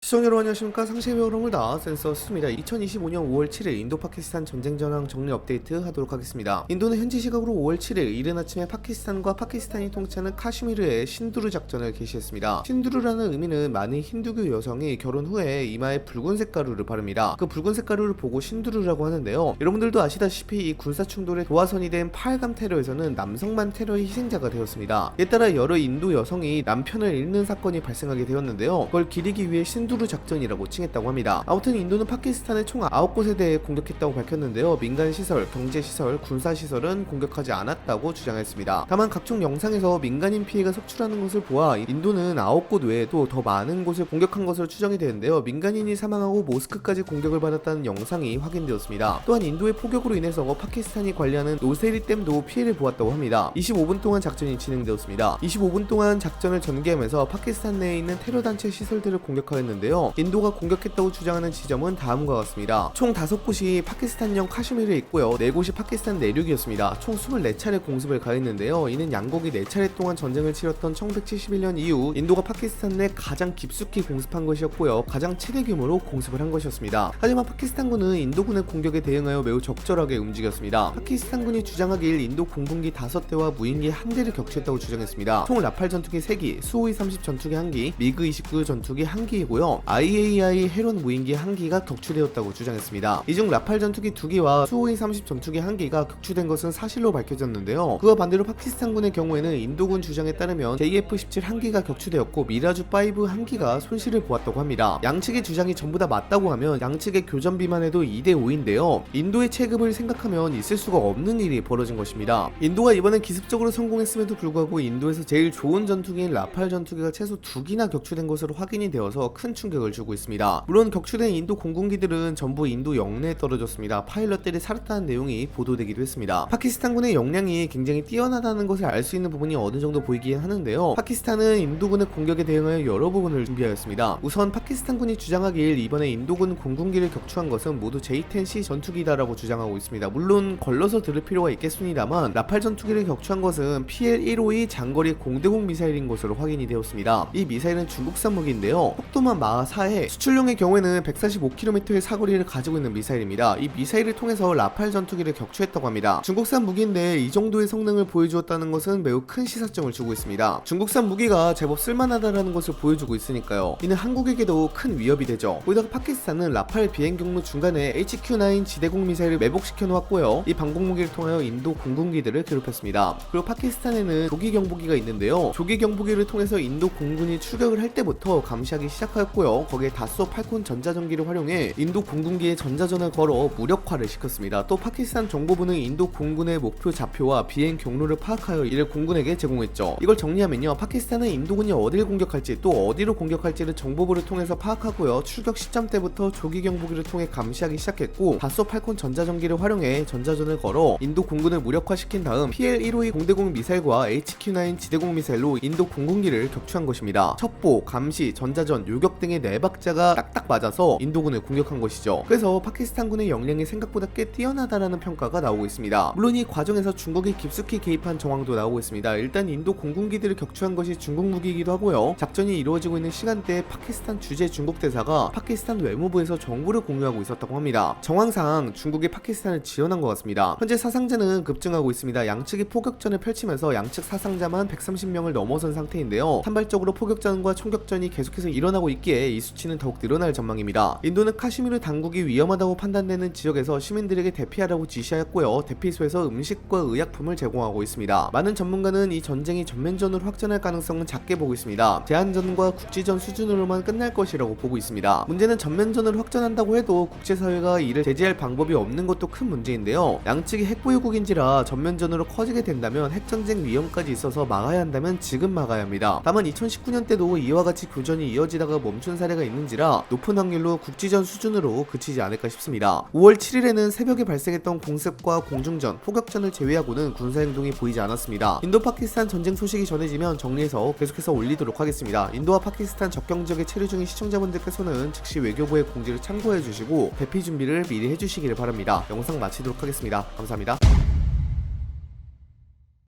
시청자 여러분 안녕하십니까. 상세히 여러분을 다 센서스입니다. 2025년 5월 7일 인도 파키스탄 전쟁 전황 정리 업데이트 하도록 하겠습니다. 인도는 현지 시각으로 5월 7일 이른 아침에 파키스탄과 파키스탄이 통치하는 카슈미르의 신두르 작전을 개시했습니다. 신두르라는 의미는 많은 힌두교 여성이 결혼 후에 이마에 붉은색 가루를 바릅니다. 그 붉은색 가루를 보고 신두르라고 하는데요. 여러분들도 아시다시피 이 군사 충돌의 도화선이 된 파알감 테러에서는 남성만 테러의 희생자가 되었습니다. 이에 따라 여러 인도 여성이 남편을 잃는 사건이 발생하게 되었는데요. 그걸 기리기 위해 신두르 작전이라고 칭했다고 합니다. 아무튼 인도는 파키스탄의 총 9곳에 대해 공격했다고 밝혔는데요. 민간시설, 경제시설, 군사시설은 공격하지 않았다고 주장했습니다. 다만 각종 영상에서 민간인 피해가 속출하는 것을 보아 인도는 9곳 외에도 더 많은 곳을 공격한 것으로 추정이 되는데요. 민간인이 사망하고 모스크까지 공격을 받았다는 영상이 확인되었습니다. 또한 인도의 포격으로 인해서 파키스탄이 관리하는 노세리 댐도 피해를 보았다고 합니다. 25분 동안 작전이 진행되었습니다. 25분 동안 작전을 전개하면서 파키스탄 내에 있는 테러단체 시설들을 공격하였는데요. 인도가 공격했다고 주장하는 지점은 다음과 같습니다. 총 5곳이 파키스탄령 카슈미르에 있고요. 4곳이 파키스탄 내륙이었습니다. 총 24차례 공습을 가했는데요. 이는 양국이 4차례 동안 전쟁을 치렀던 1971년 이후 인도가 파키스탄 내 가장 깊숙이 공습한 것이었고요. 가장 최대 규모로 공습을 한 것이었습니다. 하지만 파키스탄군은 인도군의 공격에 대응하여 매우 적절하게 움직였습니다. 파키스탄군이 주장하길 인도 공군기 5대와 무인기 1대를 격추했다고 주장했습니다. 총 라팔 전투기 3기, 수호이 30 전투기 1기, 미그 29 전투기 1기이고요. IAI 헤론 무인기 1기가 격추되었다고 주장했습니다. 이 중 라팔 전투기 2기와 수호이 30 전투기 1기가 격추된 것은 사실로 밝혀졌는데요. 그와 반대로 파키스탄군의 경우에는 인도군 주장에 따르면 JF-17 1기가 격추되었고 미라주 5 1기가 손실을 보았다고 합니다. 양측의 주장이 전부 다 맞다고 하면 양측의 교전비만 해도 2대5인데요. 인도의 체급을 생각하면 있을 수가 없는 일이 벌어진 것입니다. 인도가 이번엔 기습적으로 성공했음에도 불구하고 인도에서 제일 좋은 전투기인 라팔 전투기가 최소 2기나 격추된 것으로 확인이 되어서 큰 충격을 주고 있습니다. 물론 격추된 인도 공군기들은 전부 인도 영내에 떨어졌습니다. 파일럿들이 살았다는 내용이 보도되기도 했습니다. 파키스탄군의 역량이 굉장히 뛰어나다는 것을 알 수 있는 부분이 어느 정도 보이긴 하는데요. 파키스탄은 인도군의 공격에 대응하여 여러 부분을 준비하였습니다. 우선 파키스탄군이 주장하길 이번에 인도군 공군기를 격추한 것은 모두 J-10C 전투기다라고 주장하고 있습니다. 물론 걸러서 들을 필요가 있겠습니다만 라팔 전투기를 격추한 것은 PL-152 장거리 공대공 미사일인 것으로 확인이 되었습니다. 이 미사일은 중국산 무기인데요. 속도만 마하 4에 수출용의 경우에는 145km의 사거리를 가지고 있는 미사일입니다. 이 미사일을 통해서 라팔 전투기를 격추했다고 합니다. 중국산 무기인데 이 정도의 성능을 보여주었다는 것은 매우 큰 시사점을 주고 있습니다. 중국산 무기가 제법 쓸만하다는 것을 보여주고 있으니까요. 이는 한국에게도 큰 위협이 되죠. 거기다가 파키스탄은 라팔 비행 경로 중간에 HQ-9 지대공 미사일을 매복시켜 놓았고요. 이 방공 무기를 통하여 인도 공군기들을 괴롭혔습니다. 그리고 파키스탄에는 조기 경보기가 있는데요. 조기 경보기를 통해서 인도 공군이 출격을 할 때부터 감시하기 시작하였고요. 거기에 다소 팔콘 전자전기를 활용해 인도 공군기에 전자전을 걸어 무력화를 시켰습니다. 또 파키스탄 정보부는 인도 공군의 목표 좌표와 비행 경로를 파악하여 이를 공군에게 제공했죠. 이걸 정리하면요. 파키스탄은 인도군이 어디를 공격할지 또 어디로 공격할지를 정보부를 통해서 파악하고요. 출격 시점 때부터 조기 경보기를 통해 감시하기 시작했고 다소 팔콘 전자전기를 활용해 전자전을 걸어 인도 공군을 무력화시킨 다음 PL-152 공대공 미사일과 HQ-9 지대공 미사일로 인도 공군기를 격추한 것입니다. 첩보, 감시, 전자전, 요격 등의 4박자가 딱딱 맞아서 인도군을 공격한 것이죠. 그래서 파키스탄군의 역량이 생각보다 꽤 뛰어나다라는 평가가 나오고 있습니다. 물론 이 과정에서 중국이 깊숙이 개입한 정황도 나오고 있습니다. 일단 인도 공군기들을 격추한 것이 중국 무기이기도 하고요. 작전이 이루어지고 있는 시간대에 파키스탄 주재 중국 대사가 파키스탄 외무부에서 정보를 공유하고 있었다고 합니다. 정황상 중국이 파키스탄을 지원한 것 같습니다. 현재 사상자는 급증하고 있습니다. 양측이 포격전을 펼치면서 양측 사상자만 130명을 넘어선 상태인데요. 산발적으로 포격전과 총격전이 계속해서 일어나고 있기에 이 수치는 더욱 늘어날 전망입니다. 인도는 카슈미르 당국이 위험하다고 판단되는 지역에서 시민들에게 대피하라고 지시하였고요. 대피소에서 음식과 의약품을 제공하고 있습니다. 많은 전문가는 이 전쟁이 전면전으로 확전할 가능성은 작게 보고 있습니다. 제한전과 국지전 수준으로만 끝날 것이라고 보고 있습니다. 문제는 전면전으로 확전한다고 해도 국제사회가 이를 제재할 방법이 없는 것도 큰 문제인데요. 양측이 핵보유국인지라 전면전으로 커지게 된다면 핵전쟁 위험까지 있어서 막아야 한다면 지금 막아야 합니다. 다만 2019년 때도 이와 같이 교전이 이어지다가 멈춘 사례가 있는지라 높은 확률로 국지전 수준으로 그치지 않을까 싶습니다. 5월 7일에는 새벽에 발생했던 공습과 공중전, 포격전을 제외하고는 군사행동이 보이지 않았습니다. 인도 파키스탄 전쟁 소식이 전해지면 정리해서 계속해서 올리도록 하겠습니다. 인도와 파키스탄 접경 지역에 체류 중인 시청자분들께서는 즉시 외교부의 공지를 참고해 주시고 대피 준비를 미리 해주시기를 바랍니다. 영상 마치도록 하겠습니다. 감사합니다.